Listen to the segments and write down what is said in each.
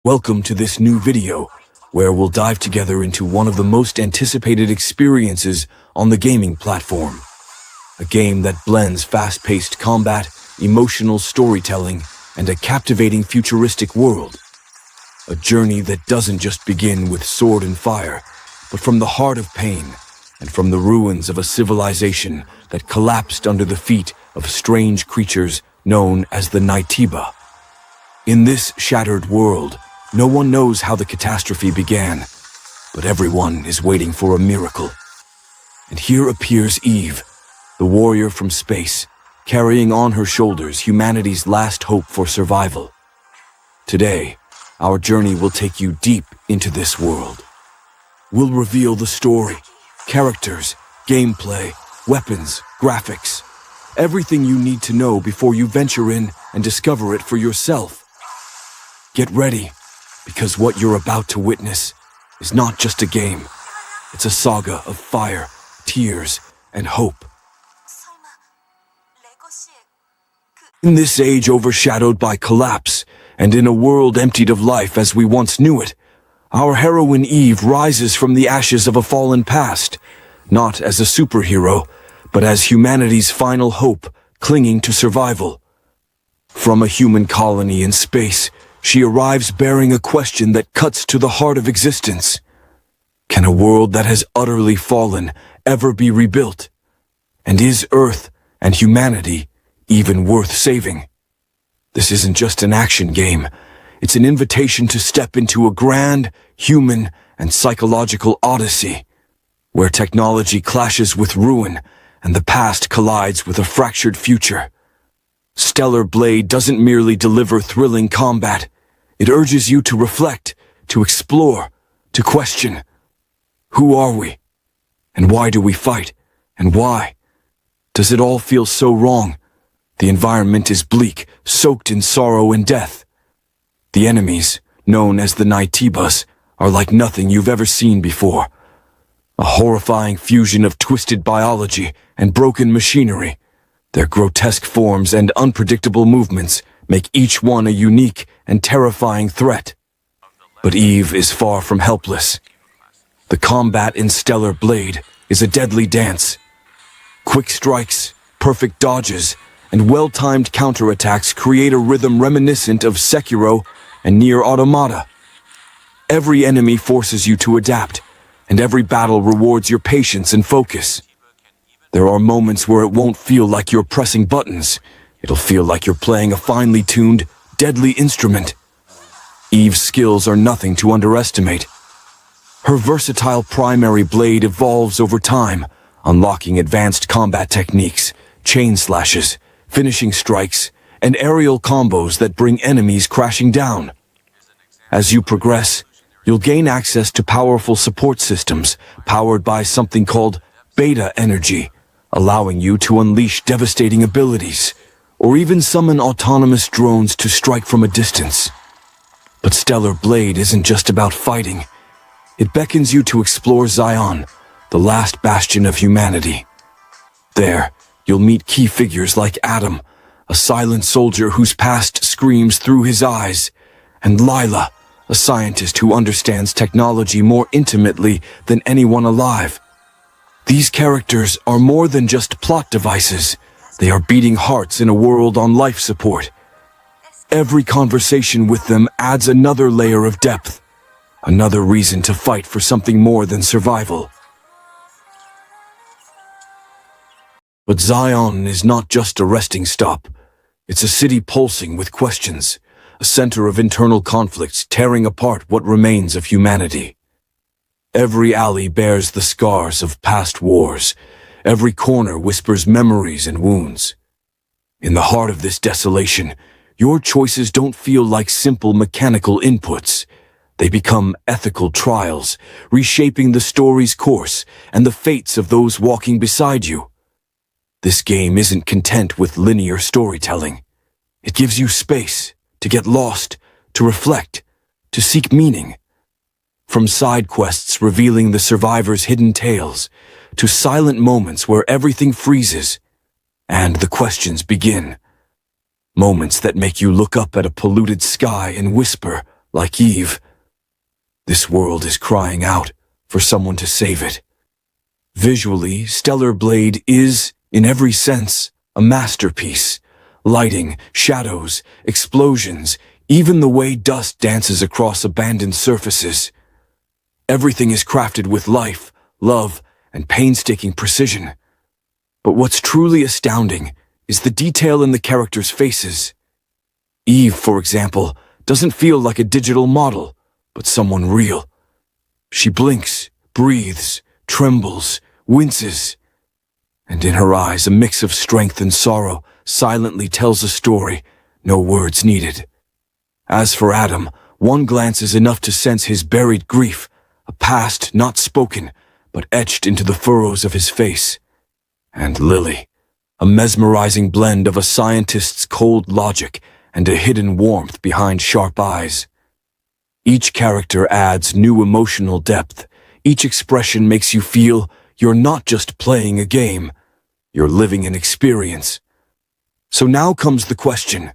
Welcome to this new video, where we'll dive together into one of the most anticipated experiences on the gaming platform. A game that blends fast-paced combat, emotional storytelling, and a captivating futuristic world. A journey that doesn't just begin with sword and fire, but from the heart of pain, and from the ruins of a civilization that collapsed under the feet of strange creatures known as the Naitiba. In this shattered world, no one knows how the catastrophe began, but everyone is waiting for a miracle. And here appears Eve, the warrior from space, carrying on her shoulders humanity's last hope for survival. Today, our journey will take you deep into this world. We'll reveal the story, characters, gameplay, weapons, graphics, everything you need to know before you venture in and discover it for yourself. Get ready, because what you're about to witness is not just a game. It's a saga of fire, tears, and hope. In this age overshadowed by collapse, and in a world emptied of life as we once knew it, our heroine Eve rises from the ashes of a fallen past, not as a superhero, but as humanity's final hope, clinging to survival. From a human colony in space, she arrives bearing a question that cuts to the heart of existence. Can a world that has utterly fallen ever be rebuilt? And is Earth and humanity even worth saving? This isn't just an action game. It's an invitation to step into a grand, human, and psychological odyssey, where technology clashes with ruin and the past collides with a fractured future. Stellar Blade doesn't merely deliver thrilling combat. It urges you to reflect, to explore, to question. Who are we? And why do we fight? And why? Does it all feel so wrong? The environment is bleak, soaked in sorrow and death. The enemies, known as the Naitibas, are like nothing you've ever seen before. A horrifying fusion of twisted biology and broken machinery. Their grotesque forms and unpredictable movements make each one a unique and terrifying threat. But Eve is far from helpless. The combat in Stellar Blade is a deadly dance. Quick strikes, perfect dodges, and well-timed counterattacks create a rhythm reminiscent of Sekiro and Nier Automata. Every enemy forces you to adapt, and every battle rewards your patience and focus. There are moments where it won't feel like you're pressing buttons. It'll feel like you're playing a finely tuned, deadly instrument. Eve's skills are nothing to underestimate. Her versatile primary blade evolves over time, unlocking advanced combat techniques, chain slashes, finishing strikes, and aerial combos that bring enemies crashing down. As you progress, you'll gain access to powerful support systems powered by something called beta energy, allowing you to unleash devastating abilities, or even summon autonomous drones to strike from a distance. But Stellar Blade isn't just about fighting. It beckons you to explore Zion, the last bastion of humanity. There, you'll meet key figures like Adam, a silent soldier whose past screams through his eyes, and Lila, a scientist who understands technology more intimately than anyone alive. These characters are more than just plot devices. They are beating hearts in a world on life support. Every conversation with them adds another layer of depth, another reason to fight for something more than survival. But Zion is not just a resting stop. It's a city pulsing with questions, a center of internal conflicts tearing apart what remains of humanity. Every alley bears the scars of past wars. Every corner whispers memories and wounds. In the heart of this desolation, your choices don't feel like simple mechanical inputs. They become ethical trials, reshaping the story's course and the fates of those walking beside you. This game isn't content with linear storytelling. It gives you space to get lost, to reflect, to seek meaning. From side quests revealing the survivors' hidden tales, to silent moments where everything freezes, and the questions begin. Moments that make you look up at a polluted sky and whisper, Like Eve, this world is crying out for someone to save it. Visually, Stellar Blade is, in every sense, a masterpiece. Lighting, shadows, explosions, even the way dust dances across abandoned surfaces. Everything is crafted with life, love, and painstaking precision. But what's truly astounding is the detail in the characters' faces. Eve, for example, doesn't feel like a digital model, but someone real. She blinks, breathes, trembles, winces, and in her eyes a mix of strength and sorrow silently tells a story, no words needed. As for Adam, one glance is enough to sense his buried grief, a past not spoken, but etched into the furrows of his face. And Lily, a mesmerizing blend of a scientist's cold logic and a hidden warmth behind sharp eyes. Each character adds new emotional depth. Each expression makes you feel you're not just playing a game, you're living an experience. So now comes the question,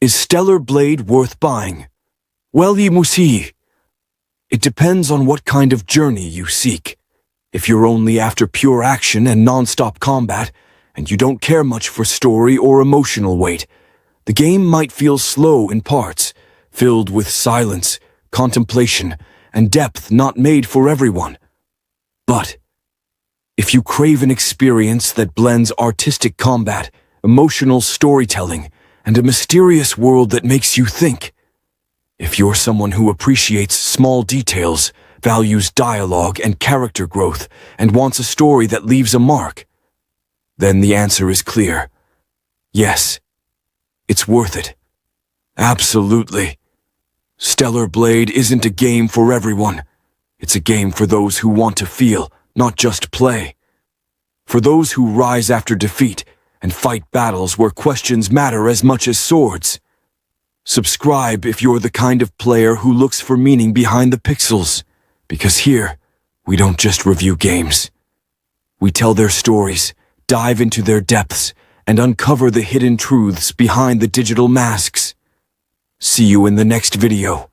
is Stellar Blade worth buying? Well, Musi, it depends on what kind of journey you seek. If you're only after pure action and non-stop combat, and you don't care much for story or emotional weight, the game might feel slow in parts, filled with silence, contemplation, and depth not made for everyone. But if you crave an experience that blends artistic combat, emotional storytelling, and a mysterious world that makes you think, if you're someone who appreciates small details, values dialogue and character growth, and wants a story that leaves a mark, then the answer is clear. Yes, it's worth it. Absolutely. Stellar Blade isn't a game for everyone. It's a game for those who want to feel, not just play. For those who rise after defeat and fight battles where questions matter as much as swords. Subscribe if you're the kind of player who looks for meaning behind the pixels, because here, we don't just review games. We tell their stories, dive into their depths, and uncover the hidden truths behind the digital masks. See you in the next video.